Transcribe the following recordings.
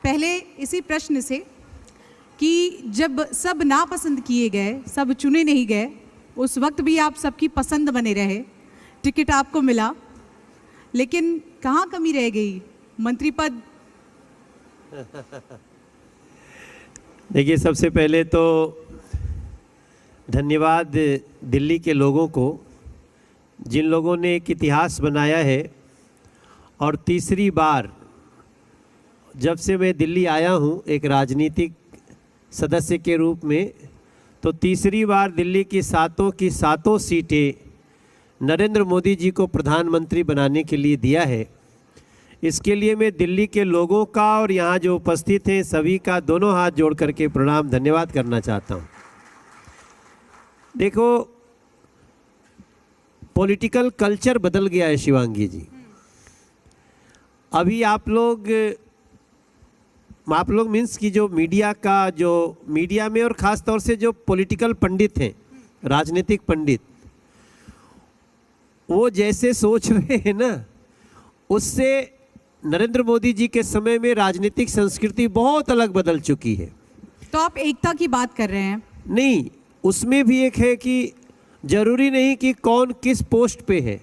पहले इसी प्रश्न से कि जब सब नापसंद किए गए, सब चुने नहीं गए, उस वक्त भी आप सबकी पसंद बने रहे, टिकट आपको मिला, लेकिन कहाँ कमी रह गई? मंत्री पद। देखिए, सबसे पहले तो धन्यवाद दिल्ली के लोगों को, जिन लोगों ने एक इतिहास बनाया है। और तीसरी बार जब से मैं दिल्ली आया हूँ एक राजनीतिक सदस्य के रूप में, तो तीसरी बार दिल्ली की सातों सीटें नरेंद्र मोदी जी को प्रधानमंत्री बनाने के लिए दिया है। इसके लिए मैं दिल्ली के लोगों का और यहाँ जो उपस्थित हैं सभी का दोनों हाथ जोड़ करके प्रणाम धन्यवाद करना चाहता हूँ। देखो, पॉलिटिकल कल्चर बदल गया है शिवांगी जी। अभी आप लोग मीन्स की जो मीडिया में और ख़ास तौर से जो पॉलिटिकल पंडित हैं, राजनीतिक पंडित, वो जैसे सोच रहे हैं ना, उससे नरेंद्र मोदी जी के समय में राजनीतिक संस्कृति बहुत अलग बदल चुकी है। तो आप एकता की बात कर रहे हैं? नहीं, उसमें भी एक है कि जरूरी नहीं कि कौन किस पोस्ट पे है।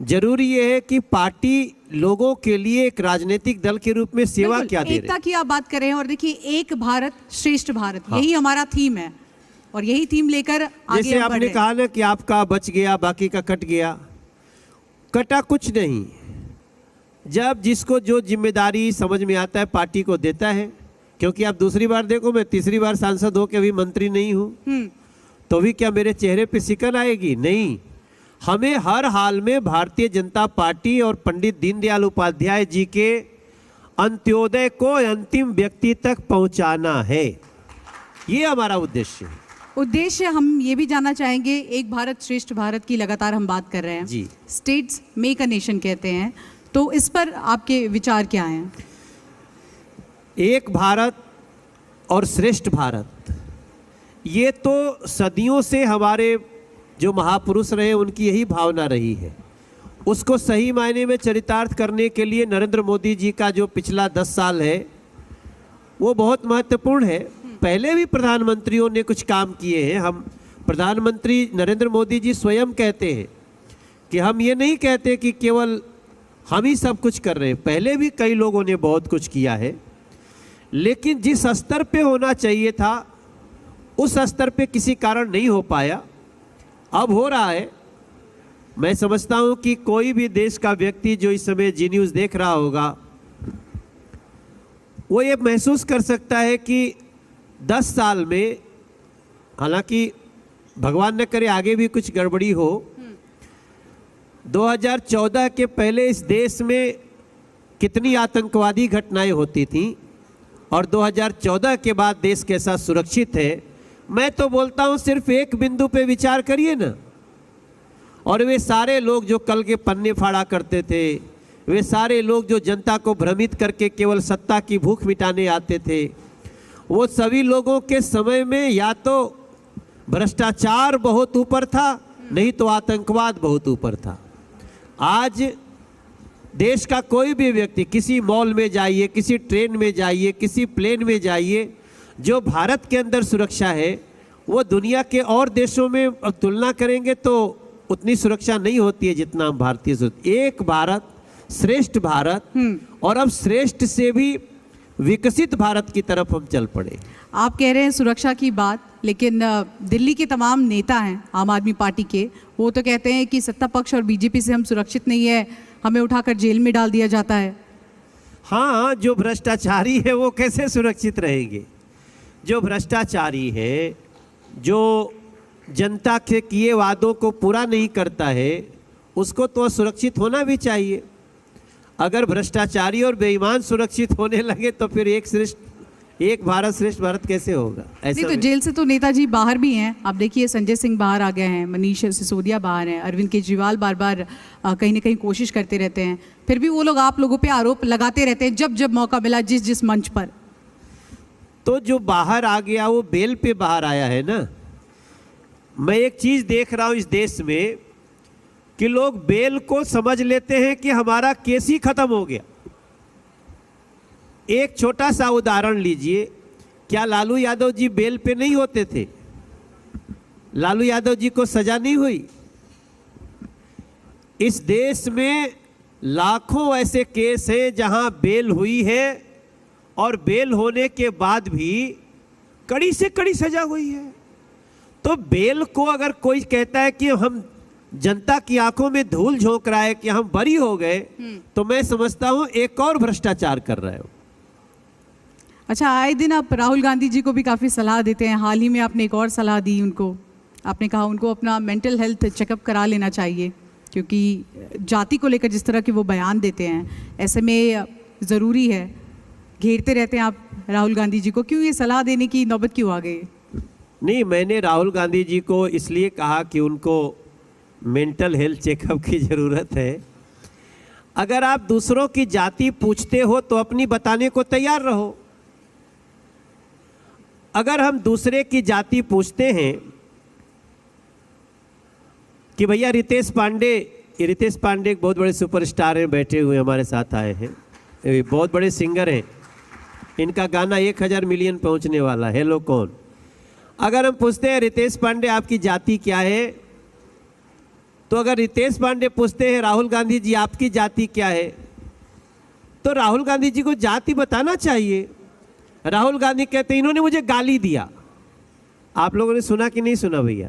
जरूरी ये है कि पार्टी लोगों के लिए एक राजनीतिक दल के रूप में सेवा क्या दे रही है। एकता की आप बात कर रहे हैं, और देखिए, एक भारत श्रेष्ठ भारत, हाँ, यही हमारा थीम है, और यही थीम लेकर आगे जैसे आपने कहा ना कि आपका बच गया, बाकी का कट गया। कटा कुछ नहीं। जब जिसको जो जिम्मेदारी समझ में आता है पार्टी को देता है। क्योंकि आप दूसरी बार देखो, मैं तीसरी बार सांसद होकर भी मंत्री नहीं हूँ, तो भी क्या मेरे चेहरे पे सिकन आएगी? नहीं। हमें हर हाल में भारतीय जनता पार्टी और पंडित दीनदयाल उपाध्याय जी के अंत्योदय को अंतिम व्यक्ति तक पहुंचाना है। ये हमारा उद्देश्य है। उद्देश्य हम ये भी जानना चाहेंगे, एक भारत श्रेष्ठ भारत की लगातार हम बात कर रहे हैं जी। स्टेट्स मेक अ नेशन कहते हैं, तो इस पर आपके विचार क्या हैं? एक भारत और श्रेष्ठ भारत, ये तो सदियों से हमारे जो महापुरुष रहे उनकी यही भावना रही है। उसको सही मायने में चरितार्थ करने के लिए नरेंद्र मोदी जी का जो पिछला 10 साल है वो बहुत महत्वपूर्ण है। पहले भी प्रधानमंत्रियों ने कुछ काम किए हैं। हम प्रधानमंत्री नरेंद्र मोदी जी स्वयं कहते हैं कि हम ये नहीं कहते कि केवल हम ही सब कुछ कर रहे हैं। पहले भी कई लोगों ने बहुत कुछ किया है, लेकिन जिस स्तर पे होना चाहिए था उस स्तर पे किसी कारण नहीं हो पाया। अब हो रहा है। मैं समझता हूं कि कोई भी देश का व्यक्ति जो इस समय जी न्यूज़ देख रहा होगा, वो ये महसूस कर सकता है कि 10 साल में, हालांकि भगवान न करे आगे भी कुछ गड़बड़ी हो, 2014 के पहले इस देश में कितनी आतंकवादी घटनाएं होती थीं और 2014 के बाद देश कैसा सुरक्षित है। मैं तो बोलता हूं सिर्फ एक बिंदु पे विचार करिए ना, और वे सारे लोग जो कल के पन्ने फाड़ा करते थे, वे सारे लोग जो जनता को भ्रमित करके केवल सत्ता की भूख मिटाने आते थे, वो सभी लोगों के समय में या तो भ्रष्टाचार बहुत ऊपर था, नहीं तो आतंकवाद बहुत ऊपर था। आज देश का कोई भी व्यक्ति, किसी मॉल में जाइए, किसी ट्रेन में जाइए, किसी प्लेन में जाइए, जो भारत के अंदर सुरक्षा है वो दुनिया के और देशों में तुलना करेंगे तो उतनी सुरक्षा नहीं होती है जितना हम भारतीय सुरक्षा। एक भारत श्रेष्ठ भारत, और अब श्रेष्ठ से भी विकसित भारत की तरफ हम चल पड़े। आप कह रहे हैं सुरक्षा की बात, लेकिन दिल्ली के तमाम नेता हैं आम आदमी पार्टी के, वो तो कहते हैं कि सत्ता पक्ष और बीजेपी से हम सुरक्षित नहीं है, हमें उठाकर जेल में डाल दिया जाता है। हाँ, जो भ्रष्टाचारी है वो कैसे सुरक्षित रहेंगे? जो भ्रष्टाचारी है, जो जनता के किए वादों को पूरा नहीं करता है, उसको तो सुरक्षित होना भी चाहिए। अगर भ्रष्टाचारी और बेईमान सुरक्षित होने लगे तो फिर एक भारत श्रेष्ठ भारत कैसे होगा? ऐसा नहीं, तो जेल से तो नेताजी बाहर भी हैं। आप देखिए, संजय सिंह बाहर आ गए हैं, मनीष सिसोदिया बाहर हैं, अरविंद केजरीवाल बार बार कहीं ना कहीं कोशिश करते रहते हैं, फिर भी वो लोग आप लोगों पे आरोप लगाते रहते हैं जब जब मौका मिला, जिस जिस मंच पर। तो जो बाहर आ गया वो बेल पे बाहर आया है ना। मैं एक चीज़ देख रहा हूँ इस देश में कि लोग बेल को समझ लेते हैं कि हमारा केस ही खत्म हो गया। एक छोटा सा उदाहरण लीजिए, क्या लालू यादव जी बेल पे नहीं होते थे? लालू यादव जी को सजा नहीं हुई? इस देश में लाखों ऐसे केस हैं जहां बेल हुई है और बेल होने के बाद भी कड़ी से कड़ी सजा हुई है। तो बेल को अगर कोई कहता है कि हम जनता की आंखों में धूल झोंक रहा है कि हम बरी हो गए, तो मैं समझता हूं एक और भ्रष्टाचार कर रहे हो। अच्छा, आए दिन आप राहुल गांधी जी को भी काफ़ी सलाह देते हैं। हाल ही में आपने एक और सलाह दी उनको, आपने कहा उनको अपना मेंटल हेल्थ चेकअप करा लेना चाहिए, क्योंकि जाति को लेकर जिस तरह के वो बयान देते हैं, ऐसे में ज़रूरी है। घेरते रहते हैं आप राहुल गांधी जी को, क्यों ये सलाह देने की नौबत क्यों आ गई? नहीं, मैंने राहुल गांधी जी को इसलिए कहा कि उनको मेंटल हेल्थ चेकअप की ज़रूरत है। अगर आप दूसरों की जाति पूछते हो तो अपनी बताने को तैयार रहो। अगर हम दूसरे की जाति पूछते हैं कि भैया रितेश पांडे एक बहुत बड़े सुपरस्टार हैं, बैठे हुए हमारे साथ आए हैं, ये बहुत बड़े सिंगर हैं, इनका गाना 1000 मिलियन पहुंचने वाला है, हेलो कौन। अगर हम पूछते हैं रितेश पांडे आपकी जाति क्या है, तो अगर रितेश पांडे पूछते हैं राहुल गांधी जी आपकी जाति क्या है, तो राहुल गांधी जी को जाति बताना चाहिए। राहुल गांधी कहते हैं इन्होंने मुझे गाली दिया। आप लोगों ने सुना कि नहीं सुना भैया?